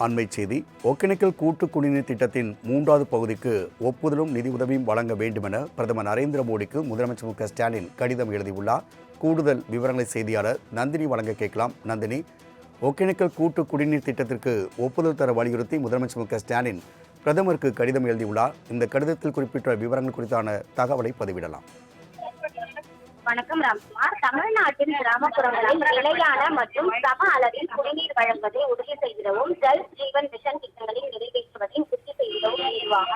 அண்மை செய்தி. ஒகேனக்கல் கூட்டு குடிநீர் திட்டத்தின் 3வது பகுதிக்கு ஒப்புதலும் நிதி உதவியும் வழங்க வேண்டுமென பிரதமர் நரேந்திர மோடிக்கு முதலமைச்சர் மு.க.ஸ்டாலின் கடிதம் எழுதியுள்ளார். கூடுதல் விவரங்களை செய்தியாளர் நந்தினி வழங்க கேட்கலாம். நந்தினி, ஒகேனக்கல் கூட்டு குடிநீர் திட்டத்திற்கு ஒப்புதல் தர வலியுறுத்தி முதலமைச்சர் மு.க.ஸ்டாலின் பிரதமருக்கு கடிதம் எழுதியுள்ளார். இந்த கடிதத்தில் குறிப்பிட்ட விவரங்கள் குறித்தான தகவலை பதிவிடலாம். வணக்கம் ராம்குமார். தமிழ்நாட்டின் கிராமப்புறங்களில் நிலையான மற்றும் சம அளவில் குடிநீர் வழங்குவதை உறுதி செய்திடவும் ஜல் ஜீவன் மிஷன் திட்டங்களை நிறைவேற்றுவதை உறுதி செய்திடவும் ஏதுவாக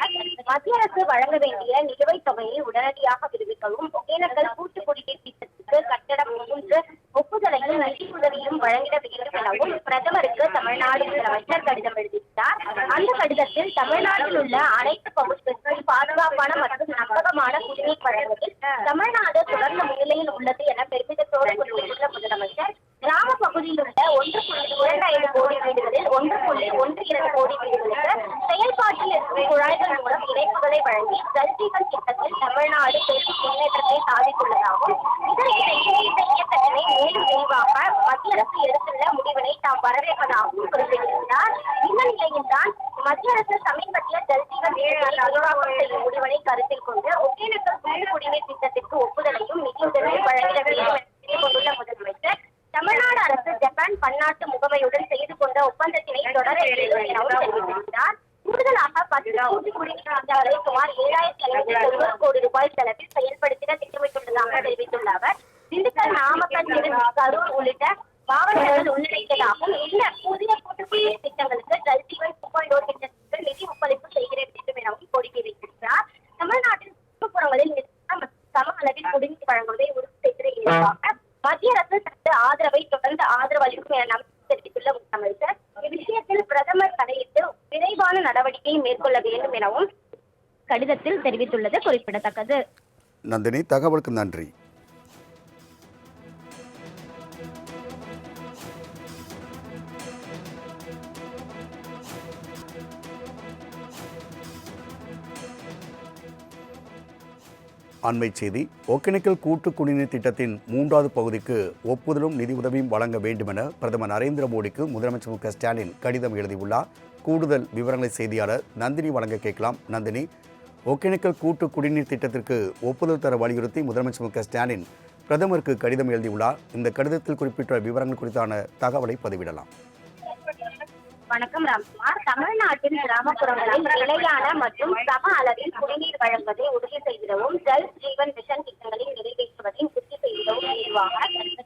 மத்திய அரசு வழங்க வேண்டிய நிலுவைத் தொகையை உடனடியாக விடுவிக்கவும் ஒகேனக்கல் கூட்டு குடிநீர் திட்டத்திற்கு கட்டடம் 3 ஒப்புதலையும் நிதி உதவியும் வழங்கிட வேண்டும் எனவும் பிரதமருக்கு தமிழ்நாடு முதலமைச்சர் கடிதம் எழுதியுள்ளார். அந்த கடிதத்தில் தமிழ்நாட்டில் உள்ள அனைத்து பகுதிகளுக்கும் பாதுகாப்பான மற்றும் நம்பகமான குடிநீர் வழங்குவதில் தமிழ்நாடு தொடர்ந்து முன்னிலையில் உள்ளது என பெருமிதத்தோடு குறிப்பிட்டுள்ள முதலமைச்சர், கிராம பகுதியில் உள்ள 1.25 கோடி வீடுகளில் 1.12 கோடி வீடுகளுக்கு செயல்பாட்டில் இருக்கும் குழாய்கள் மூலம் இணைப்புகளை வழங்கி ஜல்ஜீவன் திட்டத்தில் தமிழ்நாடு பெரும் முன்னேற்றத்தை சாதித்துள்ளதாகவும் இதற்கு இந்த இயக்கத்தினை மேலும் விரிவாக மத்திய அரசு எடுத்துள்ள முடிவினை தாம் வரவேற்பதாகவும் குறிப்பிட்டிருந்தார். இந்த நிலையில்தான் மத்திய அரசு சமீபத்திய ஜல்ஜீவன் அனுராகம் செய்யும் முடிவினை கருத்தில் கொண்டு ஒகேனக்கல் கூட்டு குடிநீர் திட்டத்திற்கு ஒப்புதலையும் நிதியுதவியும் வழங்கிட வேண்டும் என கொண்டுள்ள முதலமைச்சர், தமிழ்நாடு அரசு ஜப்பான் பன்னாட்டு முகமையுடன் செய்து கொண்ட ஒப்பந்தத்தினை தொடர வேண்டும் எனவும் தெரிவித்திருக்கிறார். கூடுதலாக 10 கூட்டு குடிநீர் திட்டங்களை சுமார் 7,590 கோடி ரூபாய் செலவில் செயல்படுத்திட திட்டமிட்டுள்ளதாக தெரிவித்துள்ள அவர், திண்டுக்கல், நாமக்கல், திருச்சி, கரூர் உள்ளிட்ட மாவட்டங்கள் உள்ளடக்கியதாகவும் இந்த புதிய கூட்டு குடிநீர் திட்டங்களுக்கு ஜல்ஜீவன் 2.0 திட்டத்திற்கு நிதி ஒப்பளிப்பு செய்கிற வேண்டும் எனவும் கோரிக்கை வைத்திருக்கிறார். தமிழ்நாட்டின் சுற்றுப்புறங்களில் சம அளவில் குடிநீர் வழங்குவதை உறுதி செய்கிற இலக்காக மத்திய அரசு தனது ஆதரவை தொடர்ந்து ஆதரவு அளிக்கும் என நம்பிக்கை தெரிவித்துள்ள முதலமைச்சர், இவ்விஷயத்தில் பிரதமர் தலையிட்டு விரைவான நடவடிக்கையை மேற்கொள்ள வேண்டும் எனவும் கடிதத்தில் தெரிவித்துள்ளது குறிப்பிடத்தக்கது. நந்தினி, தகவலுக்கு நன்றி. அண்மை செய்தி. ஒகேனக்கல் கூட்டு குடிநீர் திட்டத்தின் 3வது பகுதிக்கு ஒப்புதலும் நிதி உதவியும் வழங்க வேண்டுமென பிரதமர் நரேந்திர மோடிக்கு முதலமைச்சர் மு.க.ஸ்டாலின் கடிதம் எழுதியுள்ளார். கூடுதல் விவரங்களை செய்தியாளர் நந்தினி வழங்க கேட்கலாம். நந்தினி, ஒகேனக்கல் கூட்டு குடிநீர் திட்டத்திற்கு ஒப்புதல் தர வலியுறுத்தி முதலமைச்சர் மு.க.ஸ்டாலின் பிரதமருக்கு கடிதம் எழுதியுள்ளார். இந்த கடிதத்தில் குறிப்பிட்ட விவரங்கள் குறித்தான தகவலை பதிவிடலாம். வணக்கம் ராம்குமார். தமிழ்நாட்டின் கிராமப்புறங்களில் நிலையான மற்றும் சம அளவில் குடிநீர் வழங்குவதை உறுதி செய்திடவும் ஜல் ஜீவன் மிஷன் திட்டங்களை நிறைவேற்றுவதை உறுதி செய்திடவும் ஏதுவாக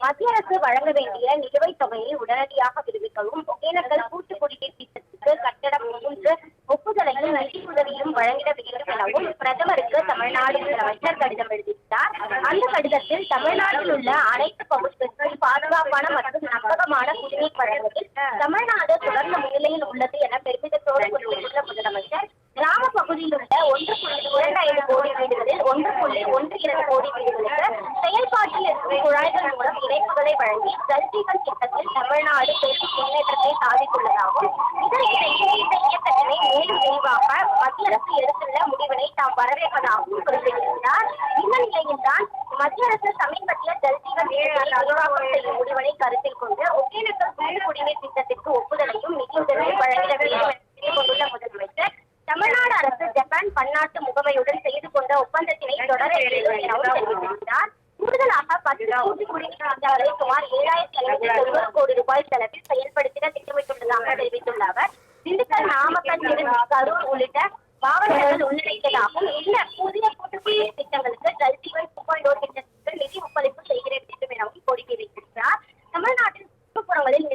மத்திய அரசு வழங்க வேண்டிய நிலுவைத் தொகையை உடனடியாக விடுவிக்கவும் ஒகேனக்கல் கூட்டு குடிநீர் திட்டத்திற்கு கட்டடம் 3 ஒப்புதலையும் நிதி உதவியும் வழங்கிட வேண்டும் எனவும் பிரதமருக்கு தமிழ்நாடு முதலமைச்சர் கடிதம் எழுதியுள்ளார். அந்த கடிதத்தில் தமிழ்நாட்டில் உள்ள அனைத்து பகுதிகளுக்கும் பாதுகாப்பான மற்றும் நம்பகமான குடிநீர் வழங்குவதில் தமிழ்நாடு தொடர்ந்து முன்னிலையில் உள்ளது என பெருமிதத்தோடு குறிப்பிட்டுள்ள முதலமைச்சர், கிராம பகுதியில் உள்ள 1.25 கோடி வீடுகளில் 1.12 கோடி வீடுகளுக்கு செயல்பாட்டில் இருக்கும் குழாய்கள் மூலம் இணைப்புகளை வழங்கி ஜல்ஜீவன் திட்டத்தில் தமிழ்நாடு பெரும் முன்னேற்றத்தை சாதித்துள்ளதாகவும் இதற்கு இந்த இயக்கத்தினை மேலும் விரிவாக மத்திய அரசு எடுத்துள்ள முடிவினை தாம் வரவேற்பதாகவும் குறிப்பிட்டிருந்தார். இந்த நிலையில்தான் மத்திய அரசு சமீபத்திய ஜல்ஜீவன் அனுராகம் செய்யும் முடிவினை கருத்தில் கொண்டு ஒகேனக்கல் கூட்டு குடிநீர் திட்டத்திற்கு ஒப்புதலையும் நிதியுதவியும் வழங்கிட வேண்டும் என கொண்டுள்ள முதலமைச்சர், தமிழ்நாடு அரசு ஜப்பான் பன்னாட்டு முகமையுடன் செய்து கொண்ட ஒப்பந்தத்தினை தொடர வேண்டும் எனவும் தெரிவித்திருக்கிறார். கூடுதலாக 10 கூட்டு குடிநீர் திட்டங்களை சுமார் 7,590 கோடி ரூபாய் செலவில் செயல்படுத்திட திட்டமிட்டுள்ளதாக தெரிவித்துள்ள அவர், திண்டுக்கல், நாமக்கல், திருச்சி, கரூர் உள்ளிட்ட மாவட்டங்கள் உள்ளடக்கியதாகவும் இந்த புதிய கூட்டு குடிநீர் திட்டங்களுக்கு ஜல்ஜீவன் 2.0 திட்டத்திற்கு நிதி ஒப்பளிப்பு செய்கிற வேண்டும் எனவும் கோரிக்கை வைத்திருக்கிறார். தமிழ்நாட்டின் சுற்றுப்புறங்களில்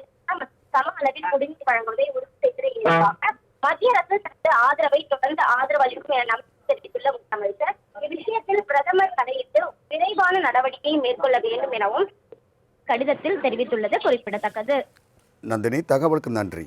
சம அளவில் குடிநீர் வழங்குவதை உறுதி செய்கிற இலக்காக மத்திய அரசு தனது ஆதரவை தொடர்ந்து ஆதரவு அளிக்கும் என நம்பிக்கை தெரிவித்துள்ள முதலமைச்சர், இவ்விஷயத்தில் பிரதமர் தலையிட்டு விரைவான நடவடிக்கையை மேற்கொள்ள வேண்டும் எனவும் கடிதத்தில் தெரிவித்துள்ளது குறிப்பிடத்தக்கது. நந்தினி, தகவலுக்கு நன்றி.